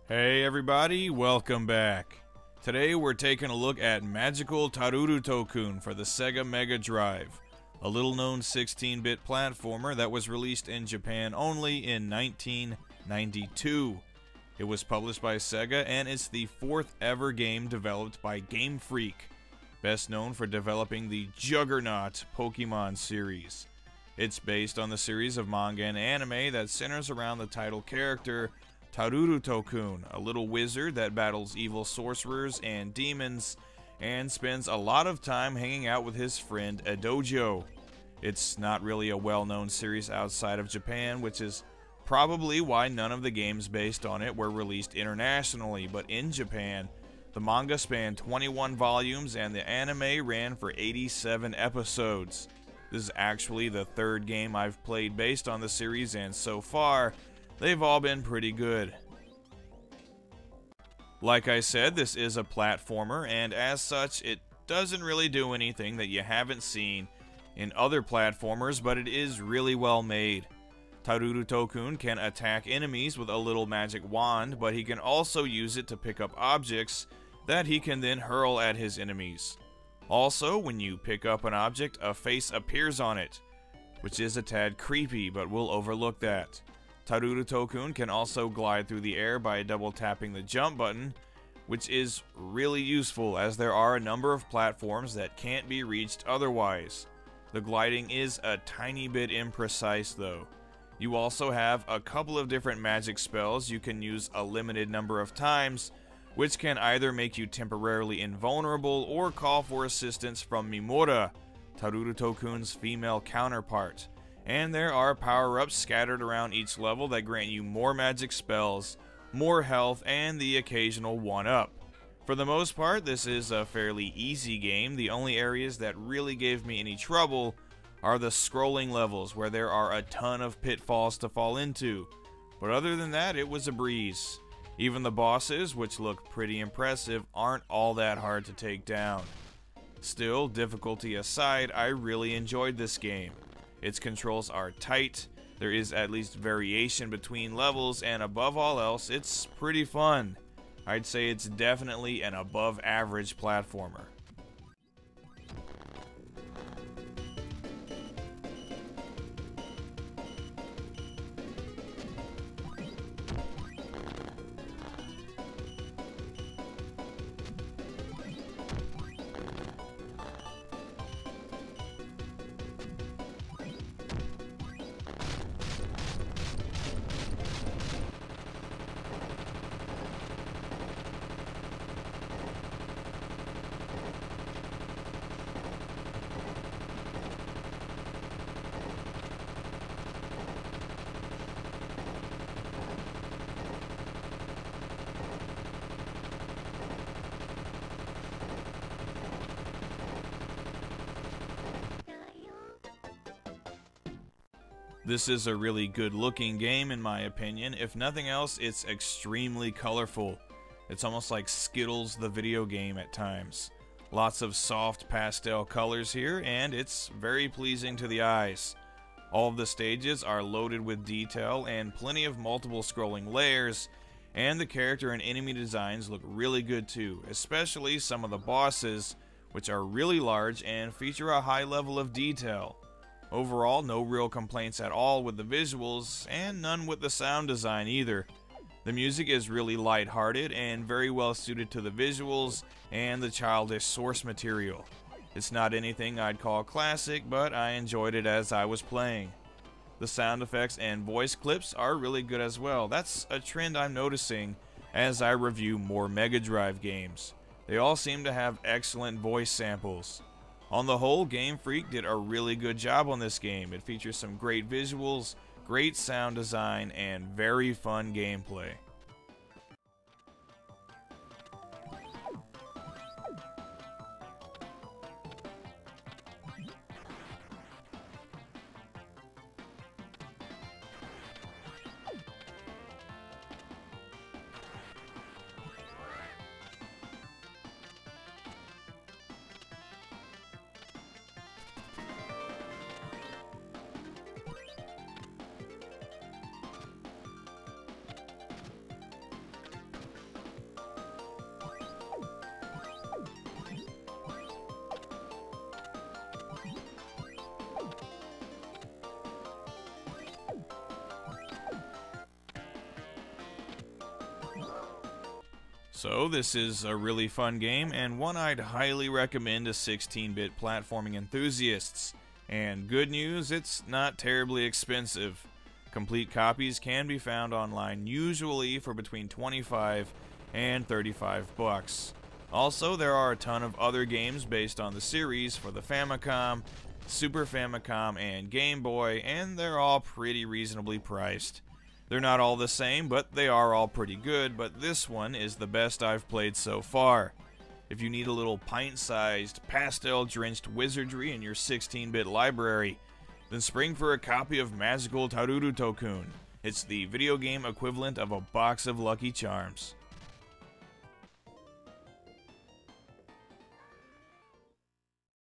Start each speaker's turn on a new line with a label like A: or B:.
A: Hey everybody, welcome back. Today we're taking a look at Magical Taruruuto-kun for the Sega Mega Drive, a little-known 16-bit platformer that was released in Japan only in 1992. It was published by Sega and it's the fourth ever game developed by Game Freak, best known for developing the juggernaut Pokemon series. It's based on the series of manga and anime that centers around the title character Taruruuto-kun, a little wizard that battles evil sorcerers and demons and spends a lot of time hanging out with his friend Edojo. It's not really a well-known series outside of Japan, which is probably why none of the games based on it were released internationally, but in Japan, the manga spanned 21 volumes and the anime ran for 87 episodes. This is actually the third game I've played based on the series, and so far, they've all been pretty good. Like I said, this is a platformer, and as such, it doesn't really do anything that you haven't seen in other platformers, but it is really well made. Taruruuto-kun can attack enemies with a little magic wand, but he can also use it to pick up objects that he can then hurl at his enemies. Also, when you pick up an object, a face appears on it, which is a tad creepy, but we'll overlook that. Taruruuto-kun can also glide through the air by double tapping the jump button, which is really useful as there are a number of platforms that can't be reached otherwise. The gliding is a tiny bit imprecise though. You also have a couple of different magic spells you can use a limited number of times, which can either make you temporarily invulnerable or call for assistance from Mimura, Taruruuto-kun's female counterpart. And there are power-ups scattered around each level that grant you more magic spells, more health, and the occasional 1-up. For the most part, this is a fairly easy game. The only areas that really gave me any trouble are the scrolling levels, where there are a ton of pitfalls to fall into. But other than that, it was a breeze. Even the bosses, which look pretty impressive, aren't all that hard to take down. Still, difficulty aside, I really enjoyed this game. Its controls are tight, there is at least variation between levels, and above all else, it's pretty fun. I'd say it's definitely an above average platformer. This is a really good looking game in my opinion. If nothing else, it's extremely colorful. It's almost like Skittles the video game at times. Lots of soft pastel colors here, and it's very pleasing to the eyes. All of the stages are loaded with detail and plenty of multiple scrolling layers, and the character and enemy designs look really good too, especially some of the bosses, which are really large and feature a high level of detail. Overall, no real complaints at all with the visuals, and none with the sound design either. The music is really lighthearted and very well suited to the visuals and the childish source material. It's not anything I'd call classic, but I enjoyed it as I was playing. The sound effects and voice clips are really good as well. That's a trend I'm noticing as I review more Mega Drive games. They all seem to have excellent voice samples. On the whole, Game Freak did a really good job on this game. It features some great visuals, great sound design, and very fun gameplay. So this is a really fun game, and one I'd highly recommend to 16-bit platforming enthusiasts. And good news, it's not terribly expensive. Complete copies can be found online, usually for between 25 and 35 bucks. Also, there are a ton of other games based on the series for the Famicom, Super Famicom, and Game Boy, and they're all pretty reasonably priced. They're not all the same, but they are all pretty good, but this one is the best I've played so far. If you need a little pint-sized, pastel-drenched wizardry in your 16-bit library, then spring for a copy of Magical Taruruuto-kun. It's the video game equivalent of a box of Lucky Charms.